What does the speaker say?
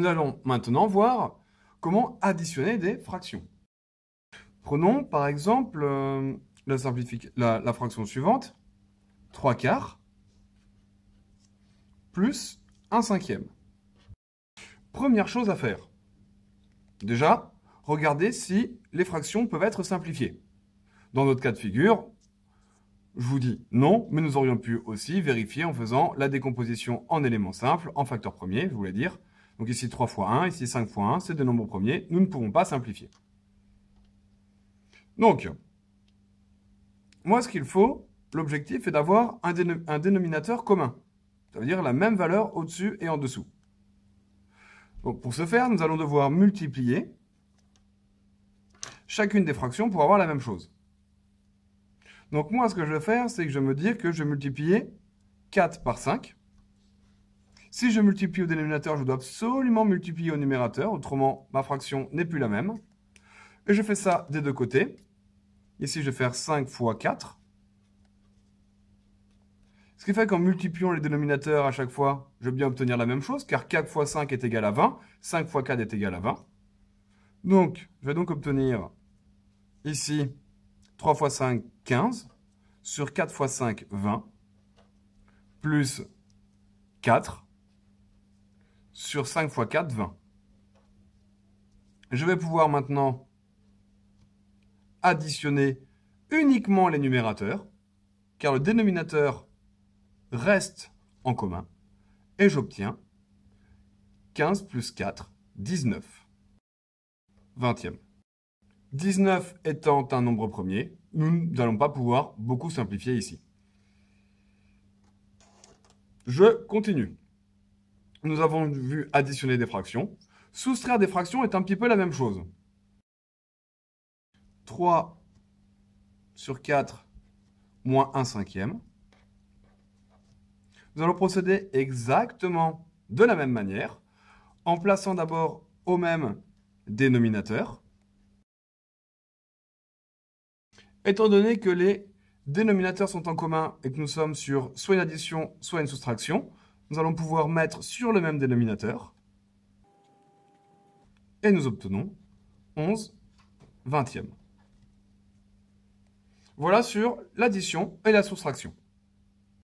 Nous allons maintenant voir comment additionner des fractions. Prenons par exemple la fraction suivante, 3/4 plus 1/5. Première chose à faire. Déjà, regardez si les fractions peuvent être simplifiées. Dans notre cas de figure, je vous dis non, mais nous aurions pu aussi vérifier en faisant la décomposition en éléments simples, en facteur premier, je voulais dire. Donc ici 3 fois 1, ici 5 fois 1, c'est des nombres premiers, nous ne pouvons pas simplifier. Donc, moi ce qu'il faut, l'objectif est d'avoir un dénominateur commun. Ça veut dire la même valeur au-dessus et en dessous. Donc pour ce faire, nous allons devoir multiplier chacune des fractions pour avoir la même chose. Donc moi, ce que je vais faire, c'est que je vais me dire que je vais multiplier 4 par 5. Si je multiplie au dénominateur, je dois absolument multiplier au numérateur, autrement ma fraction n'est plus la même. Et je fais ça des deux côtés. Ici, je vais faire 5 fois 4. Ce qui fait qu'en multipliant les dénominateurs à chaque fois, je vais bien obtenir la même chose, car 4 fois 5 est égal à 20, 5 fois 4 est égal à 20. Donc, je vais donc obtenir ici 3 fois 5, 15, sur 4 fois 5, 20, plus 4, sur 5 fois 4, 20. Je vais pouvoir maintenant additionner uniquement les numérateurs, car le dénominateur reste en commun, et j'obtiens 15 plus 4, 19. 20e. 19 étant un nombre premier, nous n'allons pas pouvoir beaucoup simplifier ici. Je continue. Nous avons vu additionner des fractions. Soustraire des fractions est un petit peu la même chose. 3 sur 4 moins 1/5. Nous allons procéder exactement de la même manière, en plaçant d'abord au même dénominateur. Étant donné que les dénominateurs sont en commun et que nous sommes sur soit une addition, soit une soustraction, nous allons pouvoir mettre sur le même dénominateur. Et nous obtenons 11/20. Voilà sur l'addition et la soustraction.